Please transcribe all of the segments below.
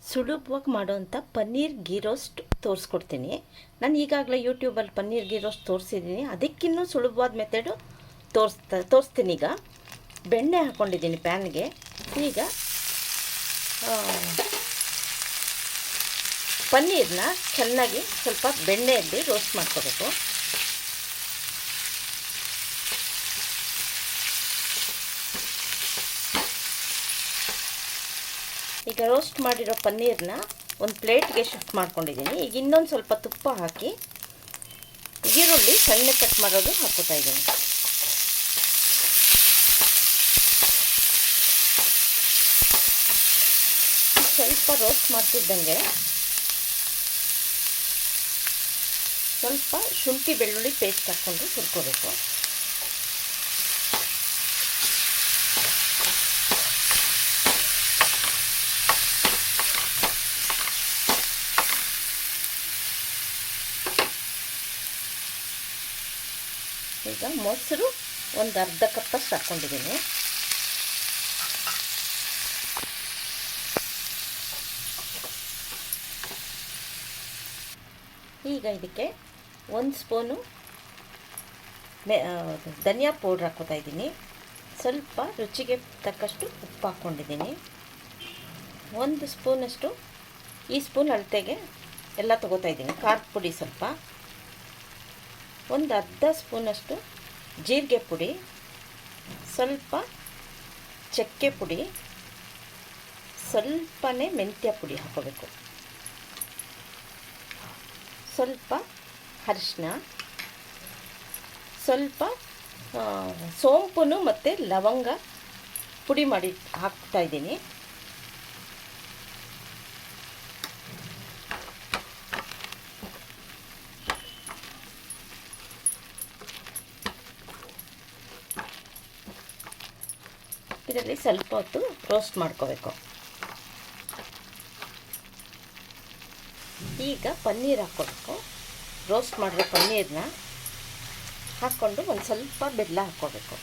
ಸುಲಭವಾಗಿ ಮಾಡೋವಂಥ ಪನ್ನೀರ್ ಗೀ ರೋಸ್ಟ್ ತೋರಿಸ್ಕೊಡ್ತೀನಿ. ನಾನು ಈಗಾಗಲೇ ಯೂಟ್ಯೂಬಲ್ಲಿ ಪನ್ನೀರ್ ಗೀ ರೋಸ್ಟ್ ತೋರಿಸಿದ್ದೀನಿ. ಅದಕ್ಕಿನ್ನೂ ಸುಲಭವಾದ ಮೆಥಡು ತೋರಿಸ್ತೀನಿ. ಈಗ ಬೆಣ್ಣೆ ಹಾಕ್ಕೊಂಡಿದ್ದೀನಿ ಪ್ಯಾನ್ಗೆ. ಈಗ ಪನ್ನೀರನ್ನ ಚೆನ್ನಾಗಿ ಸ್ವಲ್ಪ ಬೆಣ್ಣೆಯಲ್ಲಿ ರೋಸ್ಟ್ ಮಾಡ್ಕೋಬೇಕು. ಈಗ ರೋಸ್ಟ್ ಮಾಡಿರೋ ಪನ್ನೀರನ್ನ ಒಂದು ಪ್ಲೇಟ್ಗೆ ಶಿಫ್ಟ್ ಮಾಡ್ಕೊಂಡಿದ್ದೀನಿ. ಈಗ ಇನ್ನೊಂದು ಸ್ವಲ್ಪ ತುಪ್ಪ ಹಾಕಿ ಈರುಳ್ಳಿ ಸಣ್ಣ ಕಟ್ ಮಾಡೋದು ಹಾಕ್ಕೋತಾ ಇದ್ದೀನಿ. ಸ್ವಲ್ಪ ರೋಸ್ಟ್ ಮಾಡ್ತಿದ್ದಂಗೆ ಸ್ವಲ್ಪ ಶುಂಠಿ ಬೆಳ್ಳುಳ್ಳಿ ಪೇಸ್ಟ್ ಹಾಕ್ಕೊಂಡು ಹುರ್ಕೋಬೇಕು. ಈಗ ಮೊಸರು ಒಂದು ಅರ್ಧ ಕಪ್ಪಷ್ಟು ಹಾಕ್ಕೊಂಡಿದ್ದೀನಿ. ಈಗ ಇದಕ್ಕೆ 1 ಸ್ಪೂನು ಧನಿಯಾ ಪೌಡ್ರ್ ಹಾಕ್ಕೋತಾ ಇದ್ದೀನಿ. ಸ್ವಲ್ಪ ರುಚಿಗೆ ತಕ್ಕಷ್ಟು ಉಪ್ಪು ಹಾಕ್ಕೊಂಡಿದ್ದೀನಿ. 1 ಸ್ಪೂನಷ್ಟು, ಈ ಸ್ಪೂನ್ ಅಳತೆಗೆ ಎಲ್ಲ ತೊಗೋತಾ ಇದ್ದೀನಿ. ಖಾರದ ಪುಡಿ ಸ್ವಲ್ಪ, ಒಂದು ಅರ್ಧ ಸ್ಪೂನಷ್ಟು ಜೀರಿಗೆ ಪುಡಿ, ಸ್ವಲ್ಪ ಚಕ್ಕೆ ಪುಡಿ, ಸ್ವಲ್ಪನೇ ಮೆಂತ್ಯ ಪುಡಿ ಹಾಕೋಬೇಕು, ಸ್ವಲ್ಪ ಅರಿಶಿನ, ಸ್ವಲ್ಪ ಸೋಂಪು ಮತ್ತು ಲವಂಗ ಪುಡಿ ಮಾಡಿ ಹಾಕ್ತಾ ಇದ್ದೀನಿ. ಇದರಲ್ಲಿ ಸ್ವಲ್ಪ ಹೊತ್ತು ರೋಸ್ಟ್ ಮಾಡ್ಕೋಬೇಕು. ಈಗ ಪನ್ನೀರ್ ಹಾಕ್ಕೋಬೇಕು. ರೋಸ್ಟ್ ಮಾಡಿರೋ ಪನ್ನೀರನ್ನ ಹಾಕ್ಕೊಂಡು ಒಂದು ಸ್ವಲ್ಪ ಬೆಲ್ಲ ಹಾಕ್ಕೋಬೇಕು.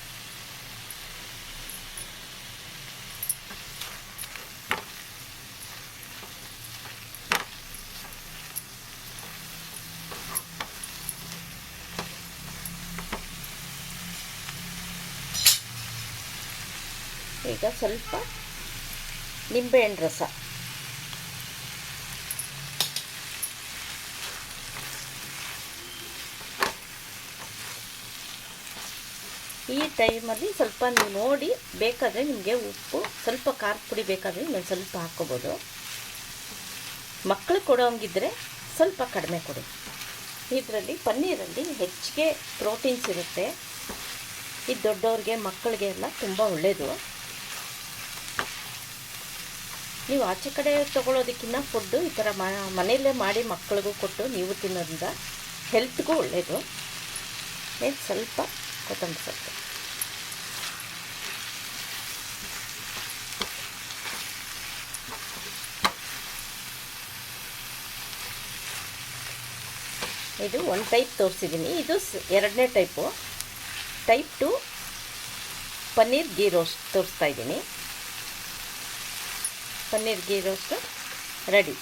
ಈಗ ಸ್ವಲ್ಪ ನಿಂಬೆಹಣ್ಣು ರಸ, ಈ ಟೈಮಲ್ಲಿ ಸ್ವಲ್ಪ ನೀವು ನೋಡಿ ಬೇಕಾದರೆ ನಿಮಗೆ ಉಪ್ಪು, ಸ್ವಲ್ಪ ಖಾರದ ಪುಡಿ ಬೇಕಾದರೆ ಇನ್ನೊಂದು ಸ್ವಲ್ಪ ಹಾಕ್ಕೋಬೋದು. ಮಕ್ಕಳು ಕೊಡೋಂಗಿದ್ರೆ ಸ್ವಲ್ಪ ಕಡಿಮೆ ಕೊಡಿ. ಇದರಲ್ಲಿ ಪನ್ನೀರಲ್ಲಿ ಹೆಚ್ಚಿಗೆ ಪ್ರೋಟೀನ್ಸ್ ಇರುತ್ತೆ. ಇದು ದೊಡ್ಡವ್ರಿಗೆ ಮಕ್ಕಳಿಗೆ ಎಲ್ಲ ತುಂಬ ಒಳ್ಳೆಯದು. ನೀವು ಆಚೆ ಕಡೆ ತೊಗೊಳೋದಕ್ಕಿಂತ ಫುಡ್ಡು ಈ ಥರ ಮನೆಯಲ್ಲೇ ಮಾಡಿ ಮಕ್ಕಳಿಗೂ ಕೊಟ್ಟು ನೀವು ತಿನ್ನೋದ್ರಿಂದ ಹೆಲ್ತ್ಗೂ ಒಳ್ಳೆಯದು. ಸ್ವಲ್ಪ ಕೊತ್ತಂಬರಿ ಸೊಪ್ಪು, ಇದು ಒಂದು ಟೈಪ್ ತೋರಿಸಿದ್ದೀನಿ. ಇದು ಎರಡನೇ type, type 2 paneer ghee roast ತೋರಿಸ್ತಾ ಇದ್ದೀನಿ. Paneer ghee roast ready.